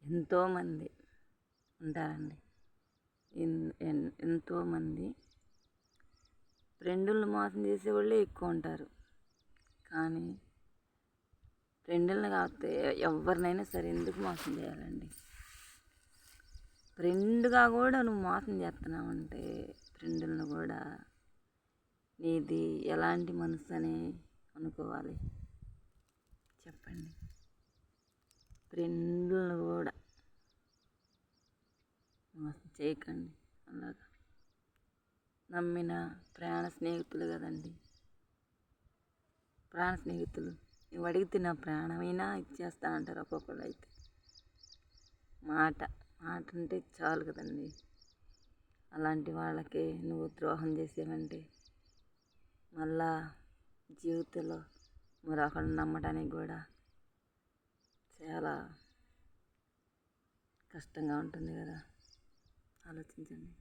ఎంతోమంది ఉంటారండి. ఎంతోమంది ఫ్రెండులను మోసం చేసేవాళ్ళే ఎక్కువ ఉంటారు. కానీ ఫ్రెండులను కాకపోతే ఎవరినైనా సరే ఎందుకు మోసం చేయాలండి? ఫ్రెండ్గా కూడా నువ్వు మోసం చేస్తున్నావంటే ఫ్రెండులను కూడా నీది ఎలాంటి మనసు అని అనుకోవాలి చెప్పండి. ఫ్రెండ్లను కూడా మోసం చేయకండి. అలాగా నమ్మిన ప్రాణ స్నేహితులు కదండి. ప్రాణ స్నేహితులు నువ్వు అడిగితే నా ప్రాణమైనా ఇచ్చేస్తానంటారు ఒక్కొక్కళ్ళు. అయితే మాట అంటే చాలు కదండి. అలాంటి వాళ్ళకి నువ్వు ద్రోహం చేసావంటే మళ్ళా జీవితంలో మరొకరిని నమ్మడానికి కూడా చాలా కష్టంగా ఉంటుంది కదా. ఆలోచించండి.